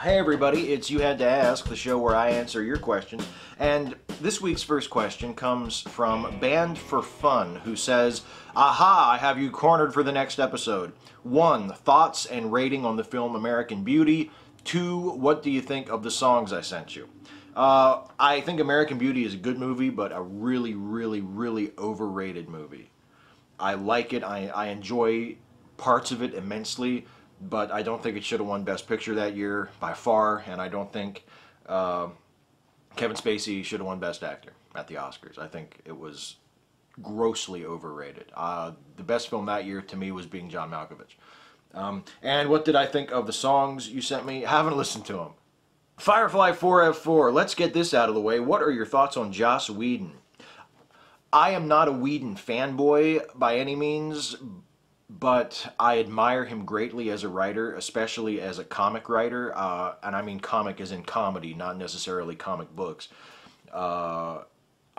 Hey everybody, it's You Had to Ask, the show where I answer your questions. And this week's first question comes from Band for Fun, who says, "Aha, I have you cornered for the next episode. 1. Thoughts and rating on the film American Beauty. 2. What do you think of the songs I sent you?" I think American Beauty is a good movie, but a really, really, really overrated movie. I like it. I enjoy parts of it immensely, but I don't think it should have won Best Picture that year by far, and I don't think Kevin Spacey should have won Best Actor at the Oscars. I think it was grossly overrated. The best film that year to me was Being John Malkovich. And what did I think of the songs you sent me? I haven't listened to them. Firefly 4F4, let's get this out of the way. What are your thoughts on Joss Whedon? I am not a Whedon fanboy by any means, but I admire him greatly as a writer, especially as a comic writer, and I mean comic as in comedy, not necessarily comic books. I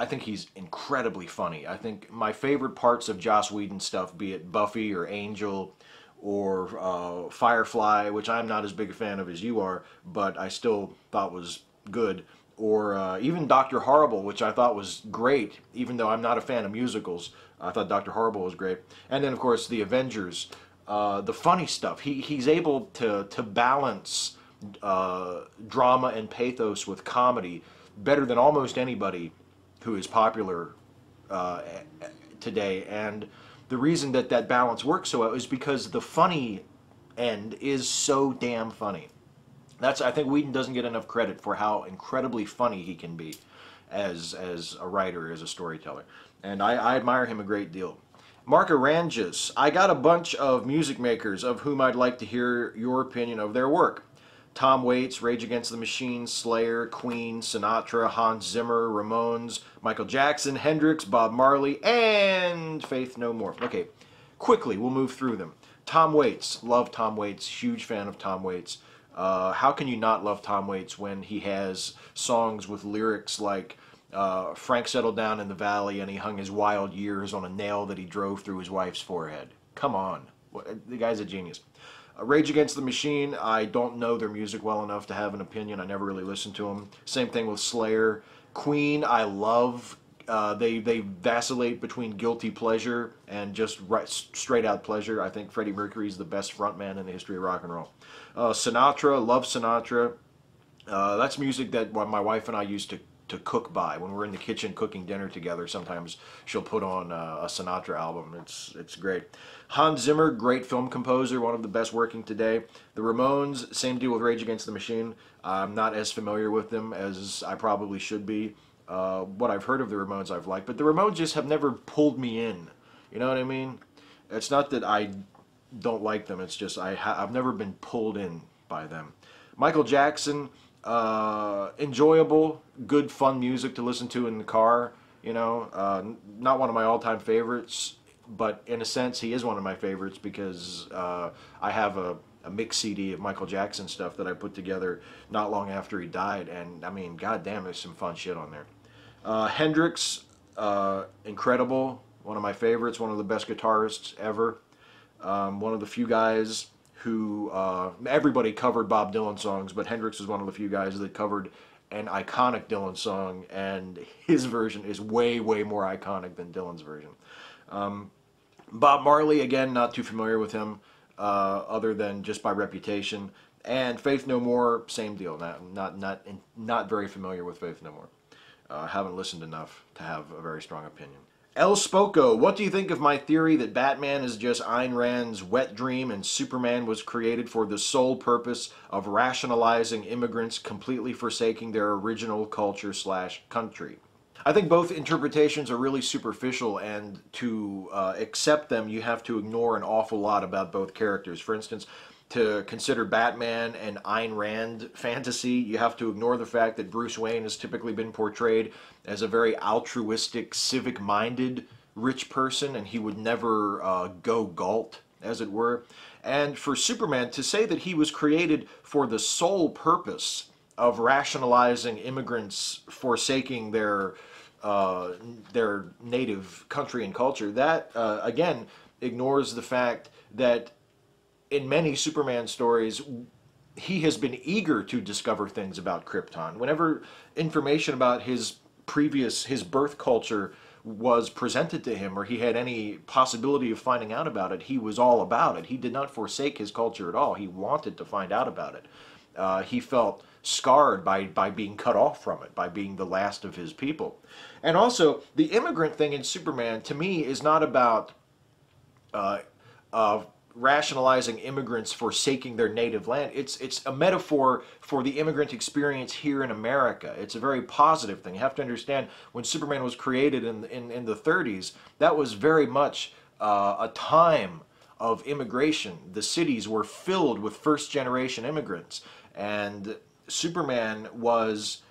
think he's incredibly funny. I think my favorite parts of Joss Whedon stuff, be it Buffy or Angel or Firefly, which I'm not as big a fan of as you are, but I still thought was good, or even Dr. Horrible, which I thought was great, even though I'm not a fan of musicals. I thought Dr. Horrible was great. And then, of course, The Avengers, the funny stuff. He's able to balance drama and pathos with comedy better than almost anybody who is popular today. And the reason that that balance works so well is because the funny end is so damn funny. I think Whedon doesn't get enough credit for how incredibly funny he can be as a writer, as a storyteller. And I admire him a great deal. Mark Aranges, I got a bunch of music makers of whom I'd like to hear your opinion of their work. Tom Waits, Rage Against the Machine, Slayer, Queen, Sinatra, Hans Zimmer, Ramones, Michael Jackson, Hendrix, Bob Marley, and Faith No More. Okay, quickly, we'll move through them. Tom Waits, love Tom Waits, huge fan of Tom Waits. How can you not love Tom Waits when he has songs with lyrics like Frank settled down in the valley and he hung his wild years on a nail that he drove through his wife's forehead? Come on. The guy's a genius. Rage Against the Machine, I don't know their music well enough to have an opinion. I never really listened to them. Same thing with Slayer. Queen, I love. They vacillate between guilty pleasure and just straight out pleasure. I think Freddie Mercury is the best frontman in the history of rock and roll. Sinatra, love Sinatra. That's music that my wife and I used to cook by. When we're in the kitchen cooking dinner together, sometimes she'll put on a Sinatra album. It's great. Hans Zimmer, great film composer, one of the best working today. The Ramones, same deal with Rage Against the Machine. I'm not as familiar with them as I probably should be. What I've heard of the Ramones I've liked, but the Ramones just have never pulled me in. You know what I mean? It's not that I don't like them, it's just I've never been pulled in by them. Michael Jackson, enjoyable, good, fun music to listen to in the car. You know, not one of my all-time favorites, but in a sense he is one of my favorites because I have a mix CD of Michael Jackson stuff that I put together not long after he died, and I mean, goddamn, there's some fun shit on there. Hendrix, incredible, one of my favorites, one of the best guitarists ever. One of the few guys who, everybody covered Bob Dylan songs, but Hendrix is one of the few guys that covered an iconic Dylan song, and his version is way, way more iconic than Dylan's version. Bob Marley, again, not too familiar with him, other than just by reputation. And Faith No More, same deal, not very familiar with Faith No More. Haven't listened enough to have a very strong opinion. El Spoko, what do you think of my theory that Batman is just Ayn Rand's wet dream and Superman was created for the sole purpose of rationalizing immigrants completely forsaking their original culture/country? I think both interpretations are really superficial, and to accept them you have to ignore an awful lot about both characters. For instance, to consider Batman an Ayn Rand fantasy, you have to ignore the fact that Bruce Wayne has typically been portrayed as a very altruistic, civic-minded rich person, and he would never go galt, as it were. And for Superman, to say that he was created for the sole purpose of rationalizing immigrants forsaking their native country and culture, that, again, ignores the fact that in many Superman stories, he has been eager to discover things about Krypton. Whenever information about his birth culture was presented to him, or he had any possibility of finding out about it, he was all about it. He did not forsake his culture at all. He wanted to find out about it. He felt scarred by being cut off from it, by being the last of his people. And also, the immigrant thing in Superman, to me, is not about uh, rationalizing immigrants forsaking their native land. It's a metaphor for the immigrant experience here in America. It's a very positive thing. You have to understand, when Superman was created in the 30s, that was very much a time of immigration. The cities were filled with first-generation immigrants, and Superman was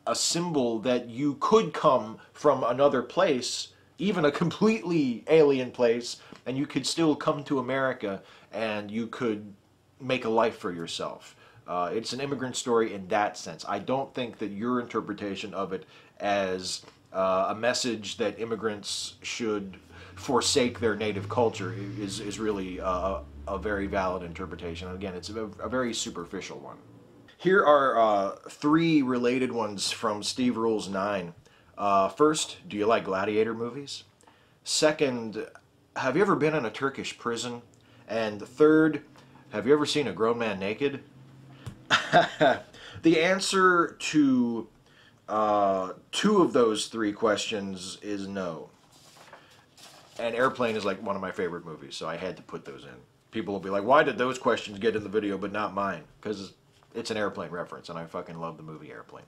a symbol that you could come from another place, even a completely alien place, and you could still come to America and you could make a life for yourself. It's an immigrant story in that sense. I don't think that your interpretation of it as a message that immigrants should forsake their native culture is really a very valid interpretation. And again, it's a very superficial one. Here are three related ones from Steve Rules 9. First, do you like gladiator movies? Second, have you ever been in a Turkish prison? And third, have you ever seen a grown man naked? The answer to two of those three questions is no. And Airplane is like one of my favorite movies, so I had to put those in. People will be like, why did those questions get in the video but not mine? Because it's an Airplane reference, and I fucking love the movie Airplane.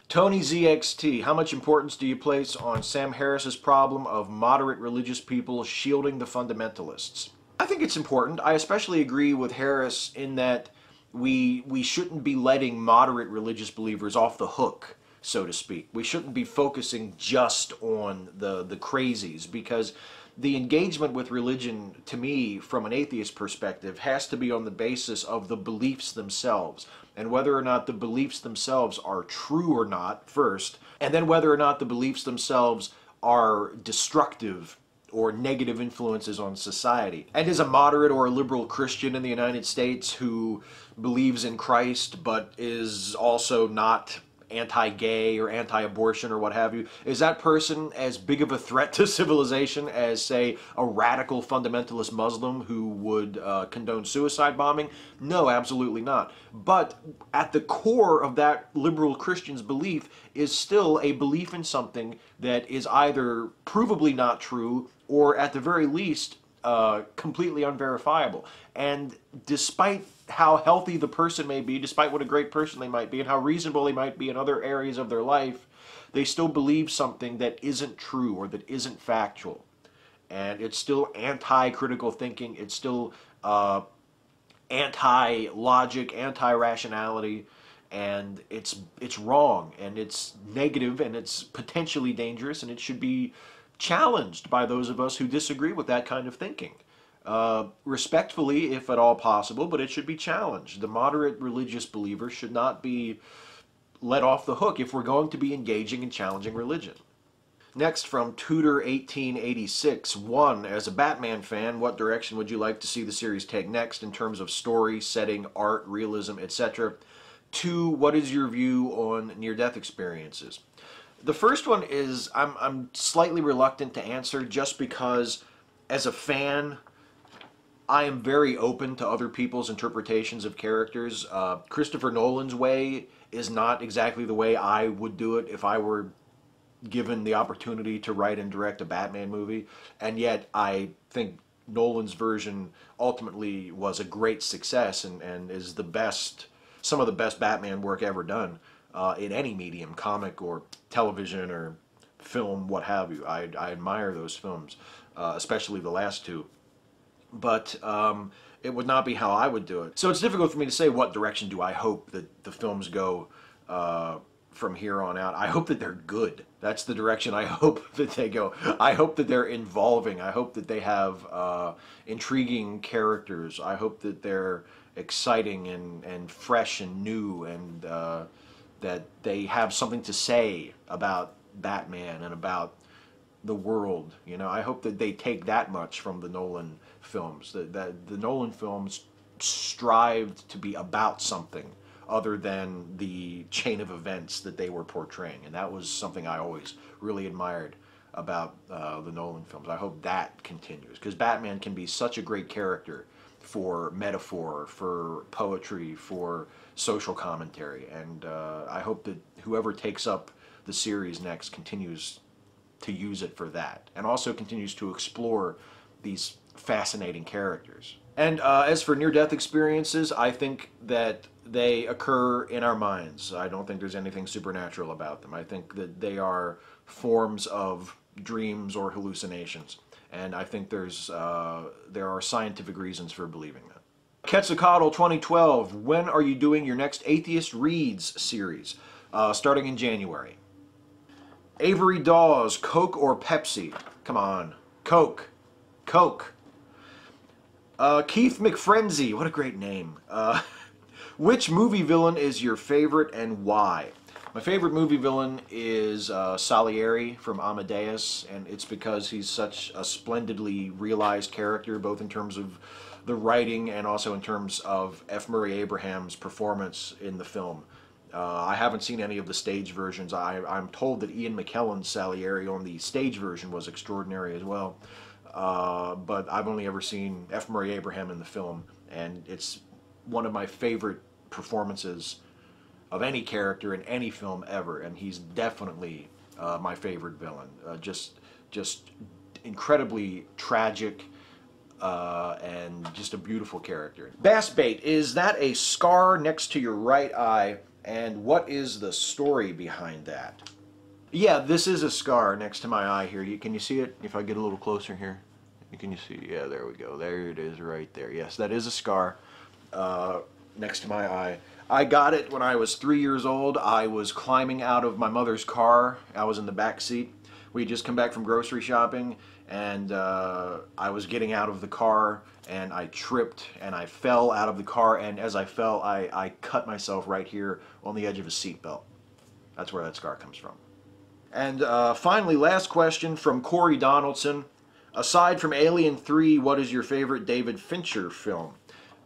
Tony ZXT, how much importance do you place on Sam Harris's problem of moderate religious people shielding the fundamentalists? I think it's important. I especially agree with Harris in that we shouldn't be letting moderate religious believers off the hook, so to speak. We shouldn't be focusing just on the crazies, because the engagement with religion, to me, from an atheist perspective, has to be on the basis of the beliefs themselves, and whether or not the beliefs themselves are true or not first, and then whether or not the beliefs themselves are destructive or negative influences on society. And as a moderate or a liberal Christian in the United States who believes in Christ but is also not anti-gay or anti-abortion or what have you, is that person as big of a threat to civilization as, say, a radical fundamentalist Muslim who would condone suicide bombing? No, absolutely not. But at the core of that liberal Christian's belief is still a belief in something that is either provably not true or at the very least completely unverifiable. And despite how healthy the person may be, despite what a great person they might be, and how reasonable they might be in other areas of their life, they still believe something that isn't true or that isn't factual. And it's still anti-critical thinking. It's still anti-logic, anti-rationality, and it's wrong, and it's negative, and it's potentially dangerous, and it should be challenged by those of us who disagree with that kind of thinking. Respectfully, if at all possible, but it should be challenged. The moderate religious believer should not be let off the hook if we're going to be engaging and challenging religion. Next, from Tudor 1886, 1. As a Batman fan, what direction would you like to see the series take next in terms of story, setting, art, realism, etc.? 2. What is your view on near-death experiences? The first one is I'm slightly reluctant to answer, just because as a fan I am very open to other people's interpretations of characters. Christopher Nolan's way is not exactly the way I would do it if I were given the opportunity to write and direct a Batman movie, and yet I think Nolan's version ultimately was a great success and is the best, some of the best Batman work ever done in any medium, comic or television or film, what have you. I admire those films, especially the last two. But it would not be how I would do it. So it's difficult for me to say what direction do I hope that the films go from here on out. I hope that they're good. That's the direction I hope that they go. I hope that they're involving. I hope that they have intriguing characters. I hope that they're exciting and fresh and new, and that they have something to say about Batman and about the world. You know, I hope that they take that much from the Nolan films. That the Nolan films strived to be about something other than the chain of events that they were portraying. And that was something I always really admired about the Nolan films. I hope that continues, because Batman can be such a great character for metaphor, for poetry, for social commentary. And I hope that whoever takes up the series next continues to use it for that, and also continues to explore these fascinating characters. And as for near-death experiences, I think that they occur in our minds. I don't think there's anything supernatural about them. I think that they are forms of dreams or hallucinations. And I think there are scientific reasons for believing that. Quetzalcoatl 2012, when are you doing your next Atheist Reads series? Starting in January. Avery Dawes, Coke or Pepsi? Come on. Coke. Coke. Keith McFrenzy, what a great name. Which movie villain is your favorite and why? My favorite movie villain is Salieri from Amadeus, and it's because he's such a splendidly realized character, both in terms of the writing and also in terms of F. Murray Abraham's performance in the film. I haven't seen any of the stage versions. I'm told that Ian McKellen's Salieri on the stage version was extraordinary as well. But I've only ever seen F. Murray Abraham in the film, and it's one of my favorite performances of any character in any film ever, and he's definitely my favorite villain. Just incredibly tragic and just a beautiful character. Bass bait, is that a scar next to your right eye, and what is the story behind that? Yeah, this is a scar next to my eye here. Can you see it? If I get a little closer here. Can you see? Yeah, there we go. There it is right there. Yes, that is a scar next to my eye. I got it when I was 3 years old. I was climbing out of my mother's car. I was in the back seat. We had just come back from grocery shopping, and I was getting out of the car, and I tripped, and I fell out of the car, and as I fell, I cut myself right here on the edge of a seatbelt. That's where that scar comes from. And finally, last question from Corey Donaldson. Aside from Alien 3, what is your favorite David Fincher film?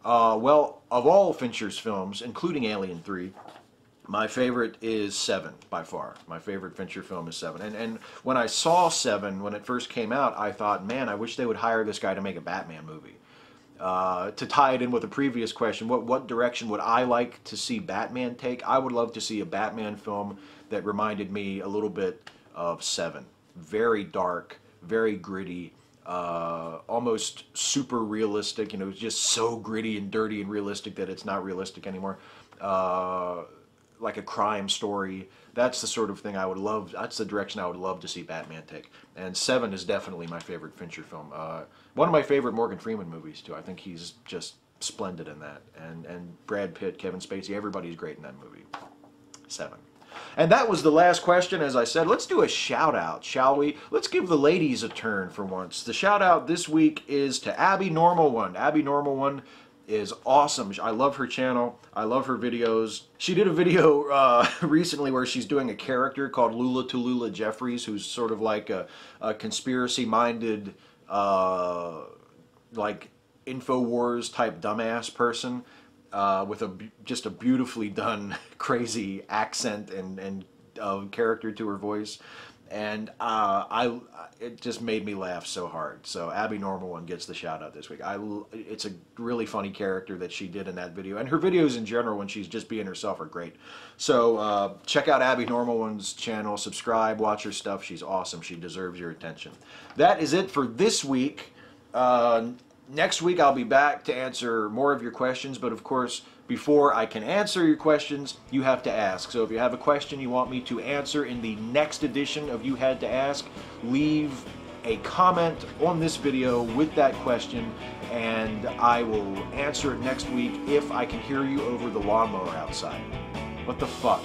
Well, of all Fincher's films, including Alien 3, my favorite is Seven, by far. My favorite Fincher film is Seven. And when I saw Seven, when it first came out, I thought, man, I wish they would hire this guy to make a Batman movie. To tie it in with the previous question, what direction would I like to see Batman take? I would love to see a Batman film that reminded me a little bit of Seven. Very dark, very gritty, almost super realistic. You know, it's just so gritty and dirty and realistic that it's not realistic anymore. Like a crime story. That's the sort of thing I would love. That's the direction I would love to see Batman take. And Seven is definitely my favorite Fincher film. One of my favorite Morgan Freeman movies too. I think he's just splendid in that. And Brad Pitt, Kevin Spacey, everybody's great in that movie. Seven. And that was the last question. As I said, let's do a shout out, shall we? Let's give the ladies a turn for once. The shout out this week is to Abby Normal One. Abby Normal One is awesome. I love her channel. I love her videos. She did a video recently where she's doing a character called Lula Tallulah Jeffries, who's sort of like a conspiracy-minded, like InfoWars type dumbass person. With just a beautifully done crazy accent and character to her voice, and it just made me laugh so hard. So Abby Normal One gets the shout out this week. It's a really funny character that she did in that video, and her videos in general when she's just being herself are great. So check out Abby Normal One's channel, subscribe, watch her stuff. She's awesome. She deserves your attention. That is it for this week. Next week I'll be back to answer more of your questions, but of course, before I can answer your questions, you have to ask. So if you have a question you want me to answer in the next edition of You Had to Ask, leave a comment on this video with that question, and I will answer it next week if I can hear you over the lawnmower outside. What the fuck?